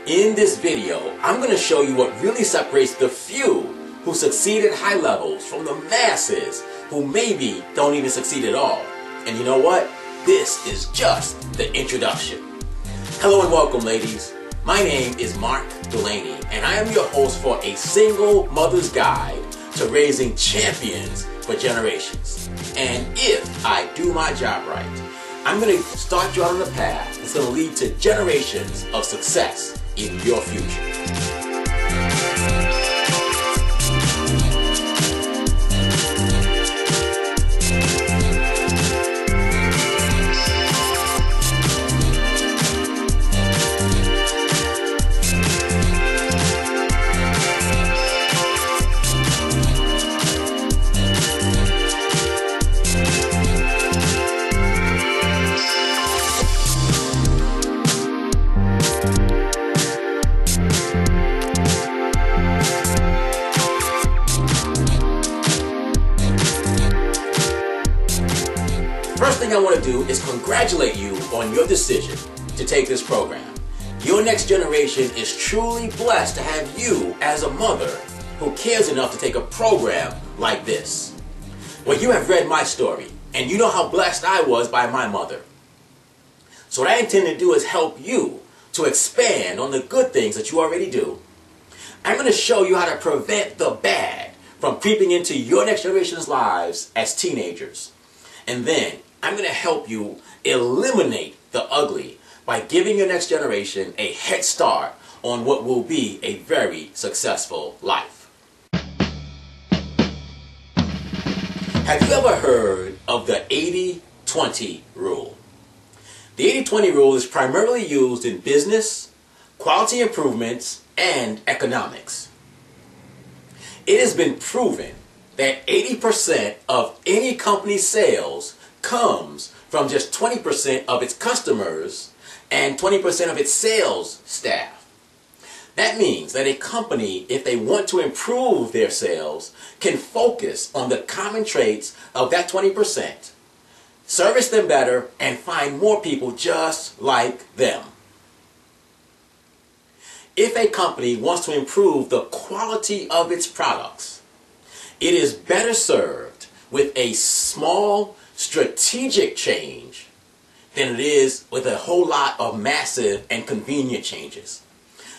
In this video, I'm going to show you what really separates the few who succeed at high levels from the masses who maybe don't even succeed at all. And you know what? This is just the introduction. Hello and welcome, ladies. My name is Mark Delaney, and I am your host for A Single Mother's Guide to Raising Champions for Generations. And if I do my job right, I'm going to start you out on a path that's going to lead to generations of success in your future. First thing I want to do is congratulate you on your decision to take this program. Your next generation is truly blessed to have you as a mother who cares enough to take a program like this. Well, you have read my story, and you know how blessed I was by my mother. So what I intend to do is help you to expand on the good things that you already do. I'm going to show you how to prevent the bad from creeping into your next generation's lives as teenagers. And then I'm going to help you eliminate the ugly by giving your next generation a head start on what will be a very successful life. Have you ever heard of the 80-20 rule? The 80-20 rule is primarily used in business, quality improvements, and economics. It has been proven that 80% of any company's sales comes from just 20% of its customers and 20% of its sales staff. That means that a company, if they want to improve their sales, can focus on the common traits of that 20%, service them better, and find more people just like them. If a company wants to improve the quality of its products, it is better served with a small strategic change than it is with a whole lot of massive and convenient changes.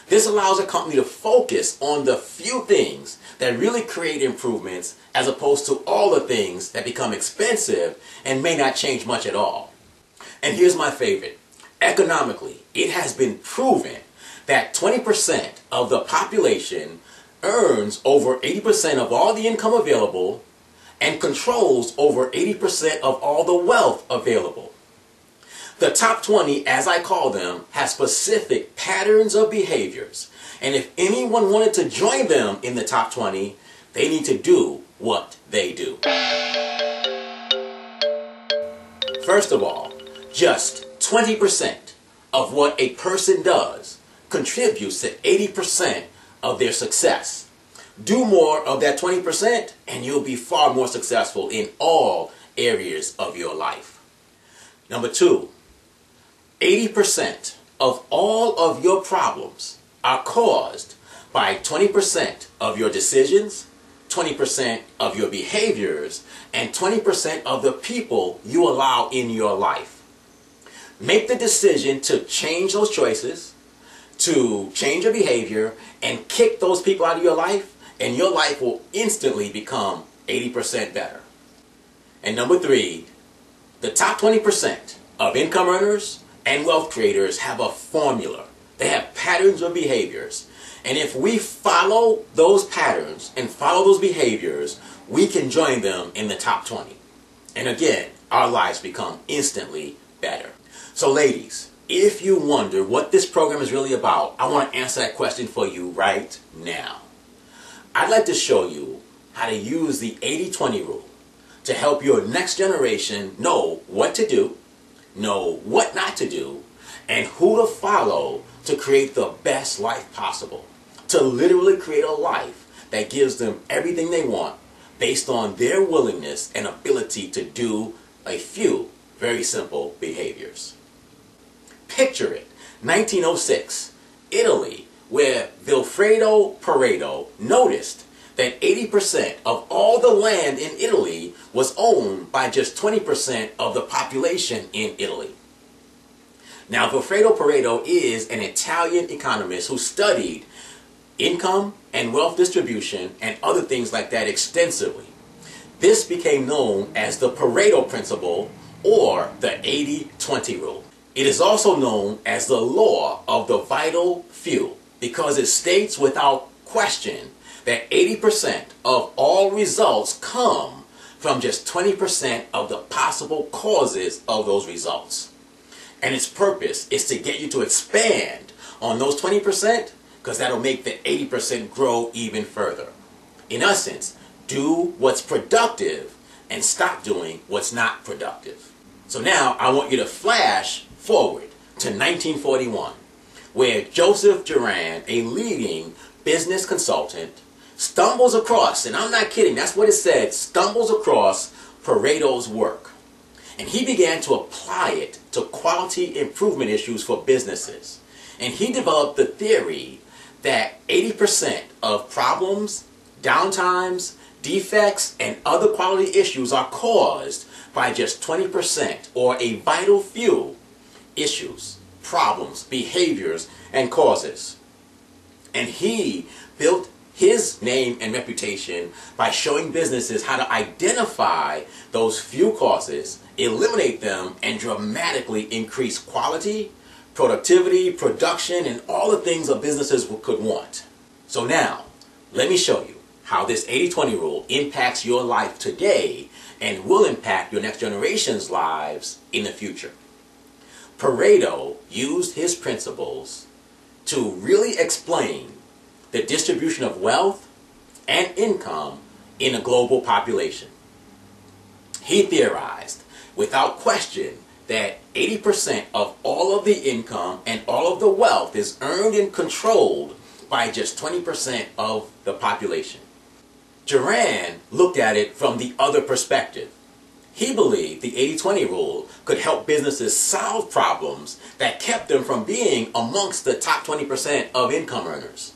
This allows a company to focus on the few things that really create improvements as opposed to all the things that become expensive and may not change much at all. And here's my favorite. Economically, it has been proven that 20% of the population earns over 80% of all the income available and controls over 80% of all the wealth available. The top 20, as I call them, have specific patterns of behaviors. And if anyone wanted to join them in the top 20, they need to do what they do. First of all, just 20% of what a person does contributes to 80% of their success. Do more of that 20% and you'll be far more successful in all areas of your life. Number two, 80% of all of your problems are caused by 20% of your decisions, 20% of your behaviors, and 20% of the people you allow in your life. Make the decision to change those choices, to change your behavior, and kick those people out of your life, and your life will instantly become 80% better. And number three, the top 20% of income earners and wealth creators have a formula. They have patterns of behaviors. And if we follow those patterns and follow those behaviors, we can join them in the top 20. And again, our lives become instantly better. So ladies, if you wonder what this program is really about, I want to answer that question for you right now. I'd like to show you how to use the 80-20 rule to help your next generation know what to do, know what not to do, and who to follow to create the best life possible. To literally create a life that gives them everything they want based on their willingness and ability to do a few very simple behaviors. Picture it, 1906, Italy where Vilfredo Pareto noticed that 80% of all the land in Italy was owned by just 20% of the population in Italy. Now, Vilfredo Pareto is an Italian economist who studied income and wealth distribution and other things like that extensively. This became known as the Pareto Principle, or the 80-20 rule. It is also known as the law of the vital few because it states without question that 80% of all results come from just 20% of the possible causes of those results. And its purpose is to get you to expand on those 20% because that'll make the 80% grow even further. In essence, do what's productive and stop doing what's not productive. So now I want you to flash forward to 1941, where Joseph Juran, a leading business consultant, stumbles across, and I'm not kidding, that's what it said, stumbles across Pareto's work. And he began to apply it to quality improvement issues for businesses. And he developed the theory that 80% of problems, downtimes, defects, and other quality issues are caused by just 20% or a vital few issues, problems, behaviors, and causes. And he built his name and reputation by showing businesses how to identify those few causes, eliminate them, and dramatically increase quality, productivity, production, and all the things that businesses could want. So now, let me show you how this 80-20 rule impacts your life today and will impact your next generation's lives in the future. Pareto used his principles to really explain the distribution of wealth and income in a global population. He theorized, without question, that 80% of all of the income and all of the wealth is earned and controlled by just 20% of the population. Juran looked at it from the other perspective. He believed the 80-20 rule could help businesses solve problems that kept them from being amongst the top 20% of income earners.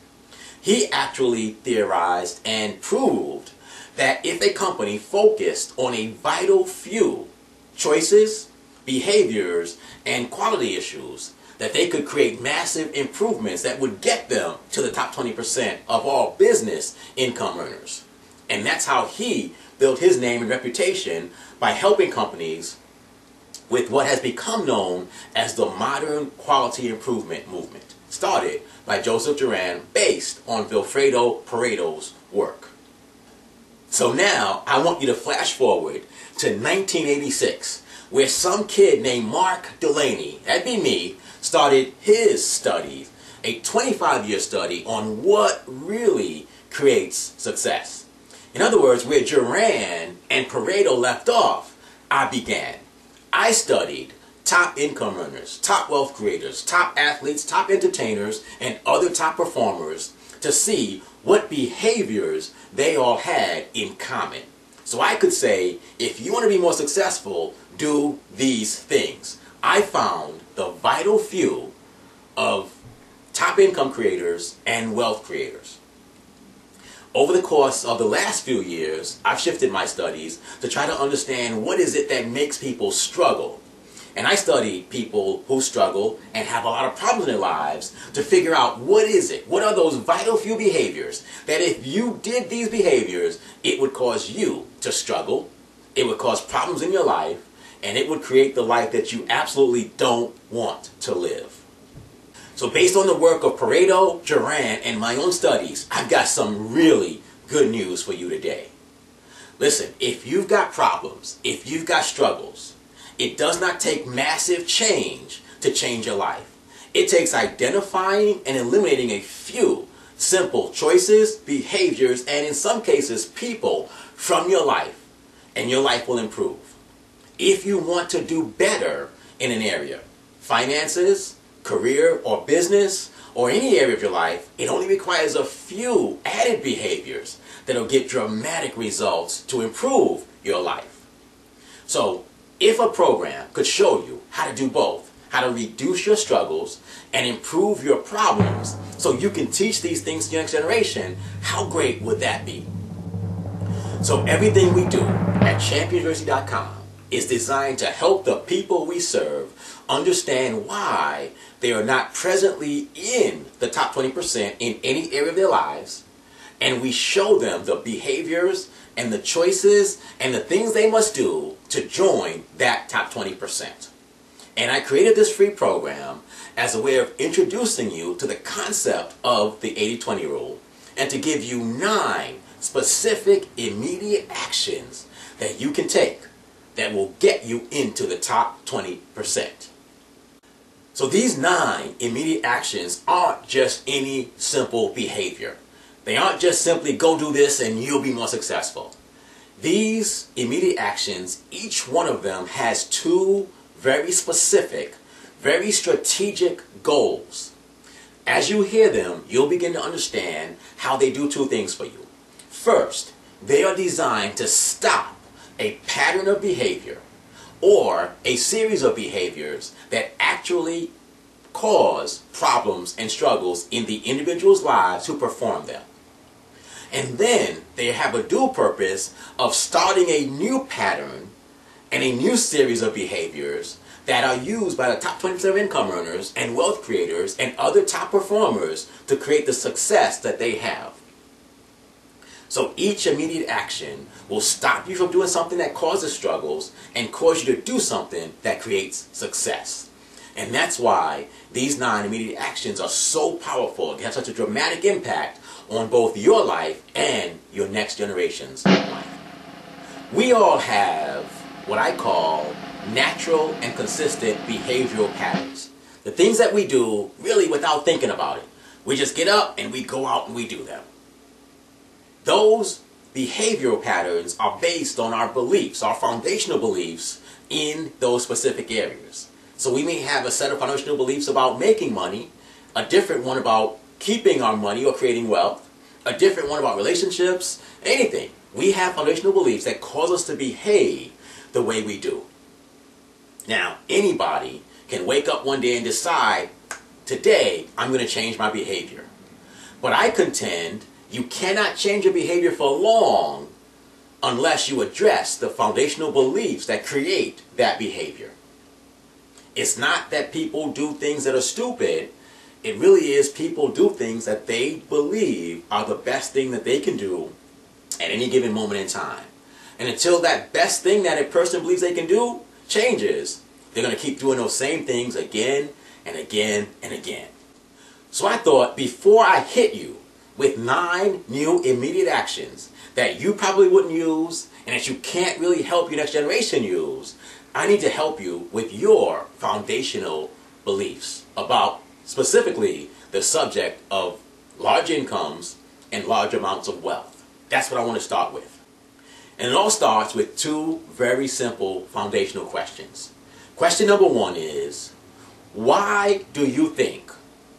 He actually theorized and proved that if a company focused on a vital few choices, behaviors, and quality issues, that they could create massive improvements that would get them to the top 20% of all business income earners. And that's how he built his name and reputation, by helping companies with what has become known as the modern quality improvement movement, started by Joseph Juran based on Vilfredo Pareto's work. So now I want you to flash forward to 1986, where some kid named Mark Delaney, that'd be me, started his studies, a 25-year study on what really creates success. In other words, where Juran and Pareto left off, I began. I studied top income earners, top wealth creators, top athletes, top entertainers, and other top performers to see what behaviors they all had in common. So I could say, if you want to be more successful, do these things. I found the vital few of top income creators and wealth creators. Over the course of the last few years, I've shifted my studies to try to understand what is it that makes people struggle. And I study people who struggle and have a lot of problems in their lives to figure out what is it, what are those vital few behaviors that if you did these behaviors, it would cause you to struggle, it would cause problems in your life, and it would create the life that you absolutely don't want to live. So based on the work of Pareto, Juran, and my own studies, I've got some really good news for you today. Listen, if you've got problems, if you've got struggles, it does not take massive change to change your life. It takes identifying and eliminating a few simple choices, behaviors, and in some cases, people from your life, and your life will improve. If you want to do better in an area, finances, career or business, or any area of your life, it only requires a few added behaviors that will get dramatic results to improve your life. So, if a program could show you how to do both, how to reduce your struggles and improve your problems so you can teach these things to your next generation, how great would that be? So everything we do at championsuniversity.com is designed to help the people we serve understand why they are not presently in the top 20% in any area of their lives, and we show them the behaviors and the choices and the things they must do to join that top 20%. And I created this free program as a way of introducing you to the concept of the 80-20 rule and to give you 9 specific immediate actions that you can take that will get you into the top 20%. So these 9 immediate actions aren't just any simple behavior. They aren't just simply go do this and you'll be more successful. These immediate actions, each one of them has 2 very specific, very strategic goals. As you hear them, you'll begin to understand how they do 2 things for you. First, they are designed to stop a pattern of behavior or a series of behaviors that actually cause problems and struggles in the individual's lives who perform them. And then they have a dual purpose of starting a new pattern and a new series of behaviors that are used by the top 20% of income earners and wealth creators and other top performers to create the success that they have. So each immediate action will stop you from doing something that causes struggles and cause you to do something that creates success. And that's why these 9 immediate actions are so powerful. They have such a dramatic impact on both your life and your next generation's life. We all have what I call natural and consistent behavioral patterns. The things that we do really without thinking about it. We just get up and we go out and we do them. Those behavioral patterns are based on our beliefs, our foundational beliefs in those specific areas. So we may have a set of foundational beliefs about making money, a different one about keeping our money or creating wealth, a different one about relationships, anything. We have foundational beliefs that cause us to behave the way we do. Now, anybody can wake up one day and decide, today I'm going to change my behavior. But I contend you cannot change your behavior for long unless you address the foundational beliefs that create that behavior. It's not that people do things that are stupid. It really is people do things that they believe are the best thing that they can do at any given moment in time. And until that best thing that a person believes they can do changes, they're going to keep doing those same things again and again and again. So I thought, before I hit you with 9 new immediate actions that you probably wouldn't use and that you can't really help your next generation use, I need to help you with your foundational beliefs about specifically the subject of large incomes and large amounts of wealth. That's what I want to start with. And it all starts with 2 very simple foundational questions. Question number 1 is, why do you think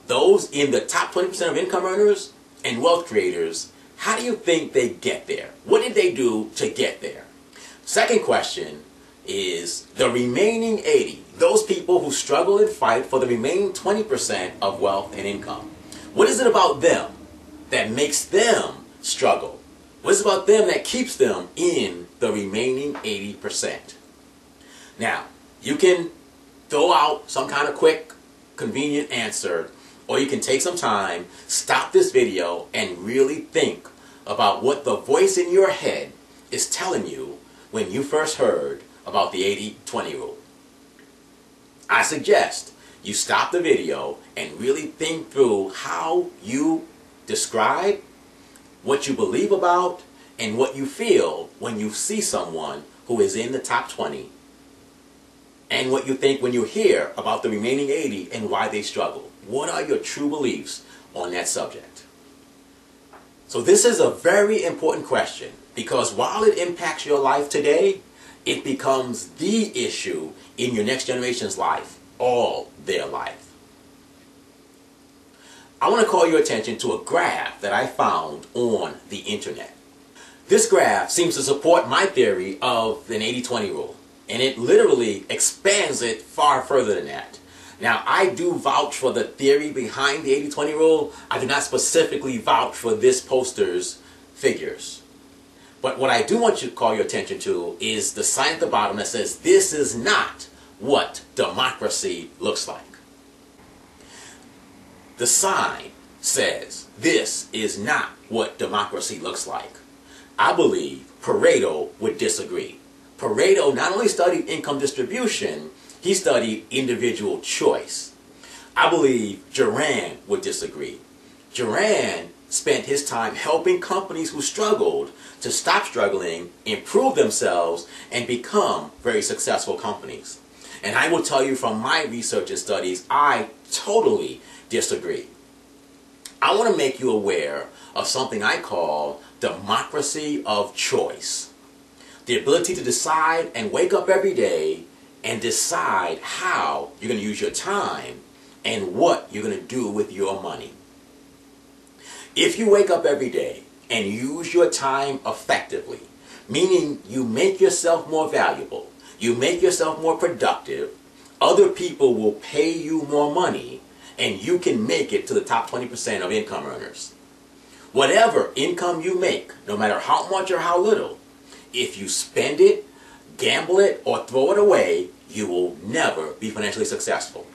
those in the top 20% of income earners and wealth creators, how do you think they get there? What did they do to get there? Second question is, the remaining 80, those people who struggle and fight for the remaining 20% of wealth and income. What is it about them that makes them struggle? What is it about them that keeps them in the remaining 80%? Now, you can throw out some kind of quick, convenient answer, or you can take some time, stop this video, and really think about what the voice in your head is telling you when you first heard about the 80-20 rule. I suggest you stop the video and really think through how you describe what you believe about and what you feel when you see someone who is in the top 20, and what you think when you hear about the remaining 80 and why they struggle. What are your true beliefs on that subject? So this is a very important question, because while it impacts your life today, it becomes the issue in your next generation's life, all their life. I want to call your attention to a graph that I found on the internet. This graph seems to support my theory of an 80-20 rule, and it literally expands it far further than that. Now, I do vouch for the theory behind the 80-20 rule. I do not specifically vouch for this poster's figures. But what I do want you to call your attention to is the sign at the bottom that says this is not what democracy looks like. The sign says this is not what democracy looks like. I believe Pareto would disagree. Pareto not only studied income distribution, he studied individual choice. I believe Juran would disagree. Juran spent his time helping companies who struggled to stop struggling, improve themselves, and become very successful companies. And I will tell you from my research and studies, I totally disagree. I want to make you aware of something I call democracy of choice. The ability to decide and wake up every day and decide how you're going to use your time and what you're going to do with your money. If you wake up every day and use your time effectively, meaning you make yourself more valuable, you make yourself more productive, other people will pay you more money, and you can make it to the top 20% of income earners. Whatever income you make, no matter how much or how little, if you spend it, gamble it, or throw it away, you will never be financially successful.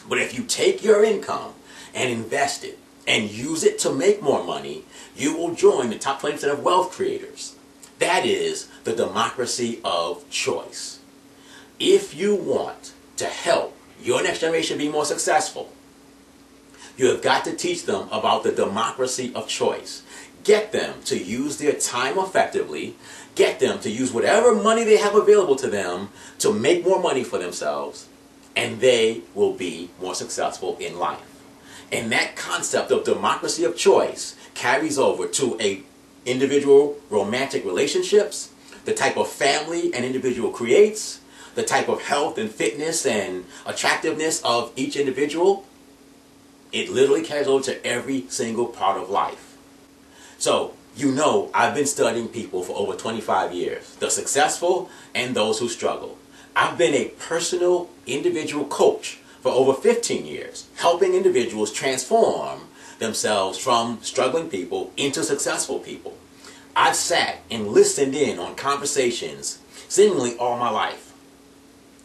But if you take your income and invest it and use it to make more money, you will join the top 20% of wealth creators. That is the democracy of choice. If you want to help your next generation be more successful, you have got to teach them about the democracy of choice. Get them to use their time effectively. Get them to use whatever money they have available to them to make more money for themselves, and they will be more successful in life. And that concept of democracy of choice carries over to individual romantic relationships, the type of family an individual creates, the type of health and fitness and attractiveness of each individual. It literally carries over to every single part of life. So, you know, I've been studying people for over 25 years, the successful and those who struggle. I've been a personal individual coach for over 15 years, helping individuals transform themselves from struggling people into successful people. I've sat and listened in on conversations seemingly all my life.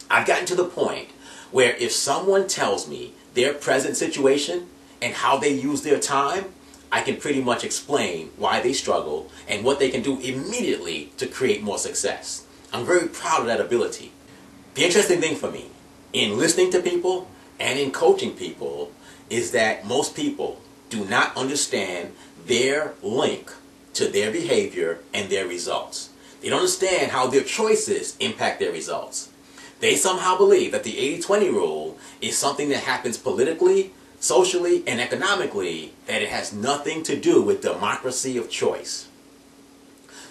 I've gotten to the point where if someone tells me their present situation and how they use their time, I can pretty much explain why they struggle and what they can do immediately to create more success. I'm very proud of that ability. The interesting thing for me in listening to people and in coaching people is that most people do not understand their link to their behavior and their results. They don't understand how their choices impact their results. They somehow believe that the 80-20 rule is something that happens politically, socially, and economically, that it has nothing to do with democracy of choice.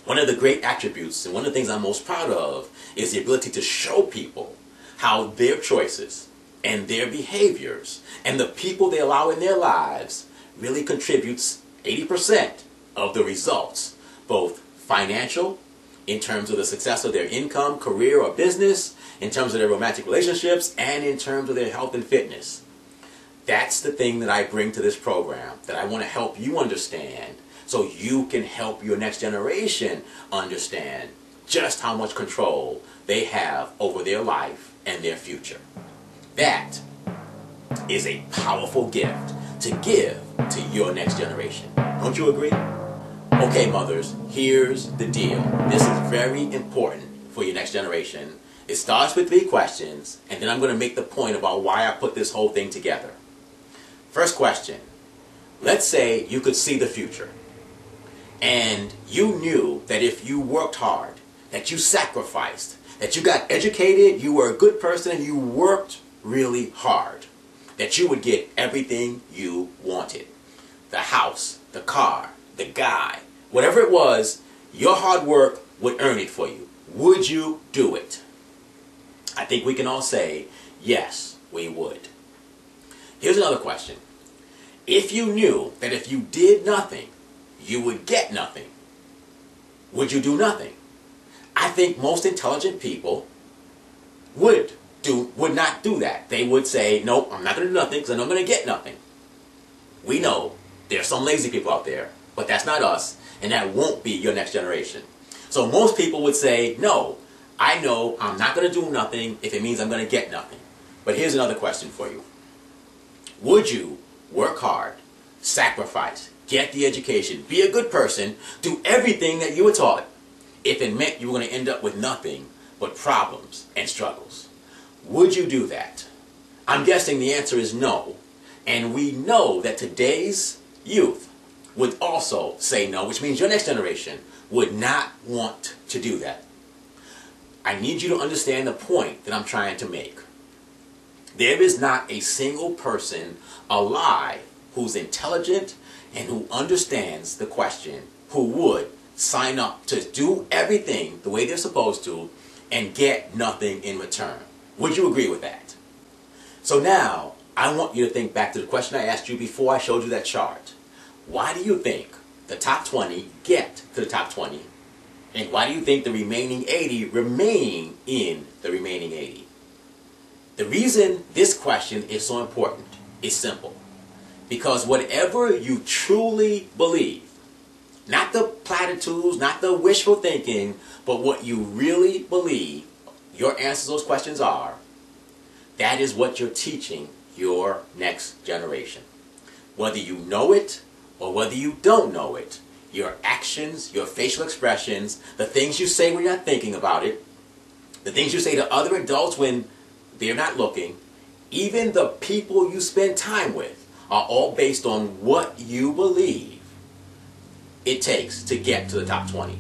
One of the great attributes and one of the things I'm most proud of is the ability to show people how their choices and their behaviors and the people they allow in their lives really contributes 80% of the results, both financial, in terms of the success of their income, career, or business, in terms of their romantic relationships, and in terms of their health and fitness. That's the thing that I bring to this program, that I want to help you understand so you can help your next generation understand just how much control they have over their life and their future. That is a powerful gift to give to your next generation. Don't you agree? Okay, mothers, here's the deal. This is very important for your next generation. It starts with 3 questions, and then I'm going to make the point about why I put this whole thing together. First question. Let's say you could see the future, and you knew that if you worked hard, that you sacrificed, that you got educated, you were a good person, and you worked really hard, that you would get everything you wanted. The house, the car, the guy, whatever it was, your hard work would earn it for you. Would you do it? I think we can all say, yes, we would. Here's another question. If you knew that if you did nothing, you would get nothing, would you do nothing? I think most intelligent people would would not do that. They would say, nope, I'm not going to do nothing because I know I'm going to get nothing. We know there are some lazy people out there, but that's not us, and that won't be your next generation. So most people would say, no, I know I'm not going to do nothing if it means I'm going to get nothing. But here's another question for you. Would you work hard, sacrifice, get the education, be a good person, do everything that you were taught if it meant you were going to end up with nothing but problems and struggles? Would you do that? I'm guessing the answer is no. And we know that today's youth would also say no, which means your next generation would not want to do that. I need you to understand the point that I'm trying to make. There is not a single person alive who's intelligent and who understands the question who would sign up to do everything the way they're supposed to and get nothing in return. Would you agree with that? So now, I want you to think back to the question I asked you before I showed you that chart. Why do you think the top 20 get to the top 20? And why do you think the remaining 80 remain in the remaining 80? The reason this question is so important is simple. Because whatever you truly believe, not the platitudes, not the wishful thinking, but what you really believe your answers to those questions are, that is what you're teaching your next generation. Whether you know it or whether you don't know it, your actions, your facial expressions, the things you say when you're not thinking about it, the things you say to other adults when they're not looking, even the people you spend time with are all based on what you believe it takes to get to the top 20.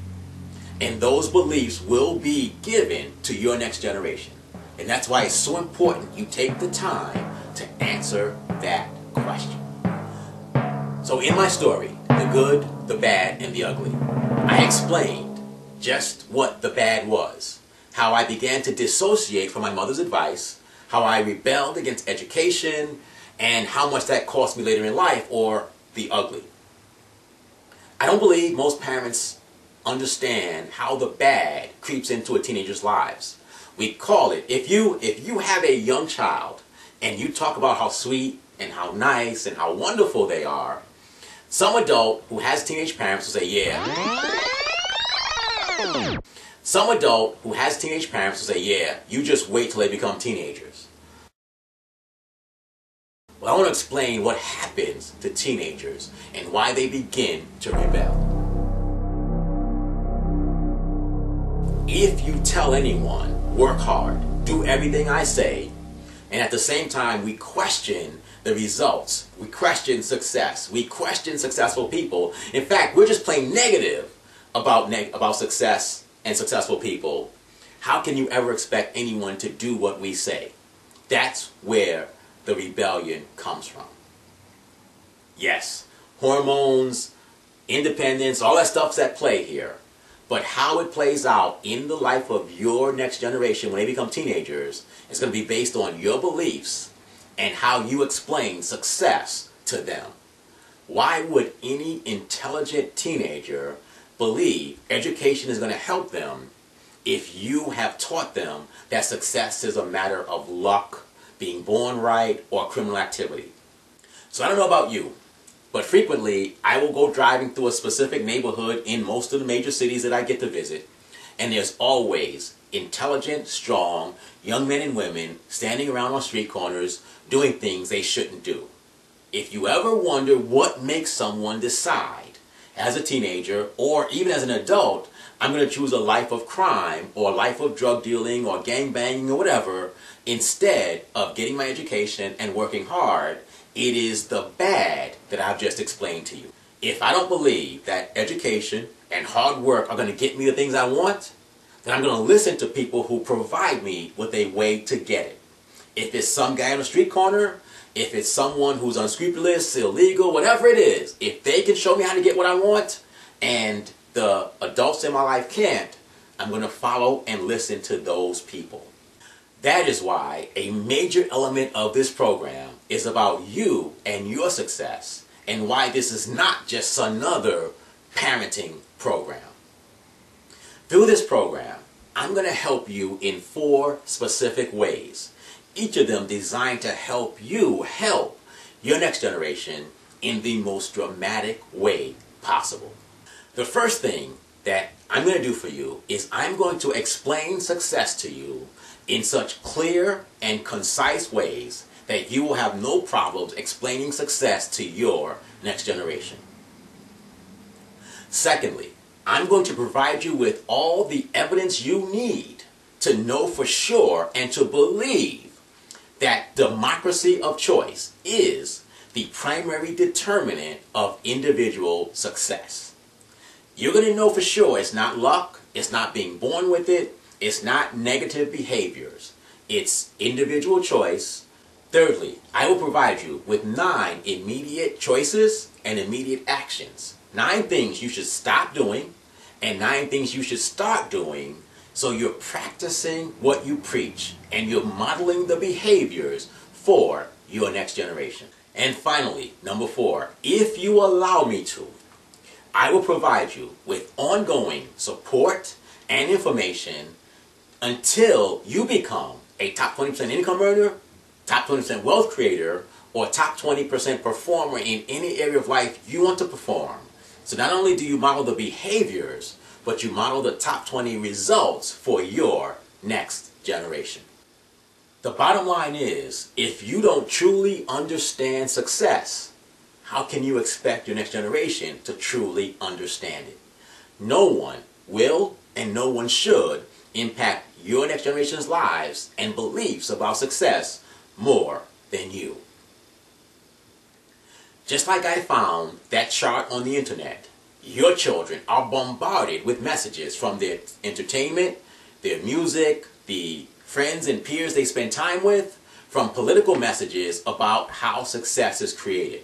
And those beliefs will be given to your next generation. And that's why it's so important you take the time to answer that question. So in my story, The Good, the Bad, and the Ugly, I explained just what the bad was, how I began to dissociate from my mother's advice, how I rebelled against education, and how much that cost me later in life, or the ugly. I don't believe most parents understand how the bad creeps into a teenager's lives. We call it, if you have a young child and you talk about how sweet and how nice and how wonderful they are, some adult who has teenage parents will say, yeah. Some adult who has teenage parents will say, yeah, you just wait till they become teenagers. Well, I want to explain what happens to teenagers and why they begin to rebel. If you tell anyone, work hard, do everything I say, and at the same time we question the results, we question success, we question successful people. In fact, we're just plain negative about success and successful people. How can you ever expect anyone to do what we say? That's where the rebellion comes from. Yes, hormones, independence, all that stuff's at play here. But how it plays out in the life of your next generation when they become teenagers is going to be based on your beliefs and how you explain success to them. Why would any intelligent teenager believe education is going to help them if you have taught them that success is a matter of luck, being born right, or criminal activity? So I don't know about you, but frequently I will go driving through a specific neighborhood in most of the major cities that I get to visit, and there's always intelligent, strong, young men and women standing around on street corners doing things they shouldn't do. If you ever wonder what makes someone decide as a teenager or even as an adult, I'm going to choose a life of crime or a life of drug dealing or gang banging or whatever, instead of getting my education and working hard, it is the bad that I've just explained to you. If I don't believe that education and hard work are going to get me the things I want, then I'm going to listen to people who provide me with a way to get it. If it's some guy on the street corner, if it's someone who's unscrupulous, illegal, whatever it is, if they can show me how to get what I want and the adults in my life can't, I'm going to follow and listen to those people. That is why a major element of this program is about you and your success, and why this is not just another parenting program. Through this program, I'm going to help you in 4 specific ways, each of them designed to help you help your next generation in the most dramatic way possible. The first thing that I'm going to do for you is I'm going to explain success to you in such clear and concise ways that you will have no problems explaining success to your next generation. Secondly, I'm going to provide you with all the evidence you need to know for sure and to believe that democracy of choice is the primary determinant of individual success. You're going to know for sure it's not luck, it's not being born with it, it's not negative behaviors, it's individual choice. Thirdly, I will provide you with 9 immediate choices and immediate actions. 9 things you should stop doing and 9 things you should start doing, so you're practicing what you preach and you're modeling the behaviors for your next generation. And finally, number 4, if you allow me to, I will provide you with ongoing support and information until you become a top 20% income earner, top 20% wealth creator, or top 20% performer in any area of life you want to perform. So not only do you model the behaviors, but you model the top 20 results for your next generation. The bottom line is, if you don't truly understand success, how can you expect your next generation to truly understand it? No one will and no one should impact your next generation's lives and beliefs about success more than you. Just like I found that chart on the internet, your children are bombarded with messages from their entertainment, their music, the friends and peers they spend time with, from political messages about how success is created.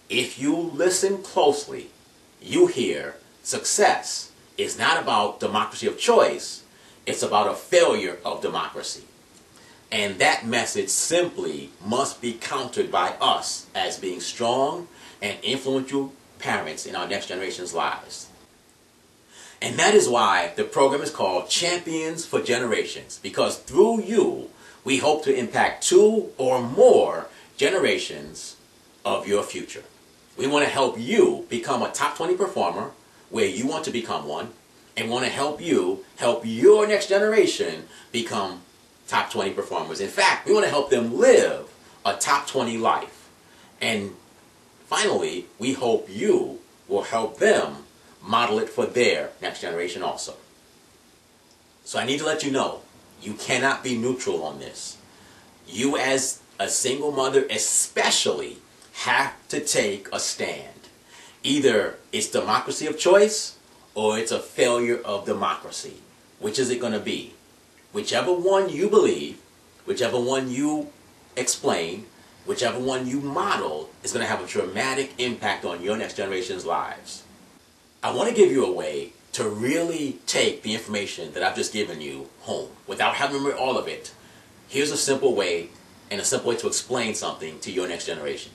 If you listen closely, you hear success is not about democracy of choice, it's about a failure of democracy. And that message simply must be countered by us as being strong and influential parents in our next generation's lives. And that is why the program is called Champions for Generations, because through you, we hope to impact 2 or more generations of your future. We want to help you become a top 20 performer where you want to become one, and want to help you help your next generation become top 20 performers. In fact, we want to help them live a top 20 life. And finally, we hope you will help them model it for their next generation also. So I need to let you know, you cannot be neutral on this. You as a single mother especially have to take a stand. Either it's democracy of choice or it's a failure of democracy. Which is it going to be? Whichever one you believe, whichever one you explain, whichever one you model is going to have a dramatic impact on your next generation's lives. I want to give you a way to really take the information that I've just given you home without having to remember all of it. Here's a simple way and a simple way to explain something to your next generation.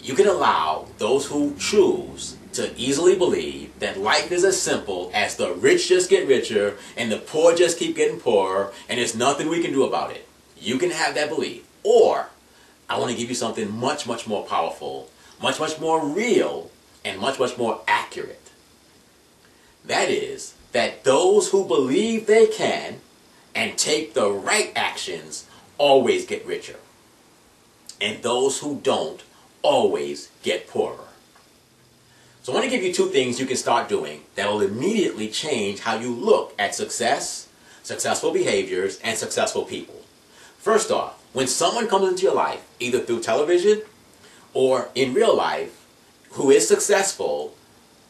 You can allow those who choose to easily believe that life is as simple as the rich just get richer and the poor just keep getting poorer and there's nothing we can do about it. You can have that belief. Or I want to give you something much, much more powerful, much, much more real, and much, much more accurate. That is, that those who believe they can and take the right actions always get richer. And those who don't always get poorer. So I want to give you 2 things you can start doing that will immediately change how you look at success, successful behaviors, and successful people. First off, when someone comes into your life, either through television or in real life, who is successful,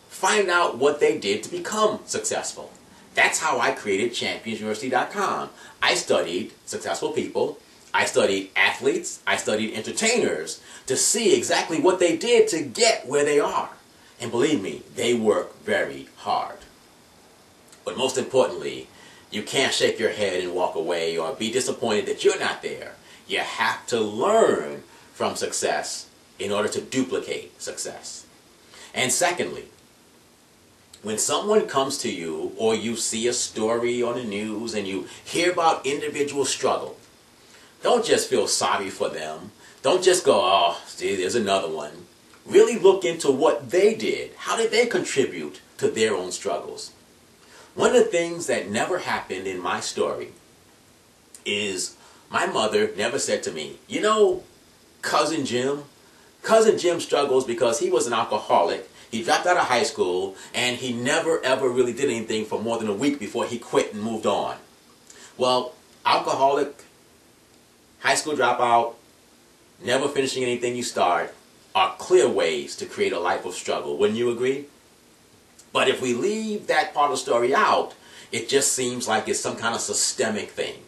find out what they did to become successful. That's how I created ChampionsUniversity.com. I studied successful people, I studied athletes, I studied entertainers to see exactly what they did to get where they are. And believe me, they work very hard. But most importantly, you can't shake your head and walk away or be disappointed that you're not there. You have to learn from success in order to duplicate success. And secondly, When someone comes to you or you see a story on the news and you hear about individual struggle, don't just feel sorry for them. Don't just go, oh, see, there's another one. Really look into what they did. How did they contribute to their own struggles? One of the things that never happened in my story is my mother never said to me, you know, Cousin Jim struggles because he was an alcoholic. He dropped out of high school, and he never ever really did anything for more than a week before he quit and moved on. Well, alcoholic, high school dropout, never finishing anything you start are clear ways to create a life of struggle. Wouldn't you agree? But if we leave that part of the story out, it just seems like it's some kind of systemic thing.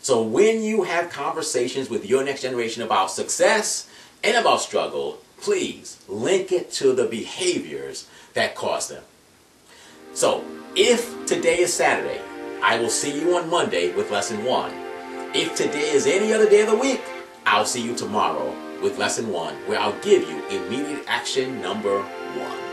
So when you have conversations with your next generation about success and about struggle, please link it to the behaviors that cause them. So if today is Saturday, I will see you on Monday with Lesson 1. If today is any other day of the week, I'll see you tomorrow with Lesson 1, where I'll give you immediate action number 1.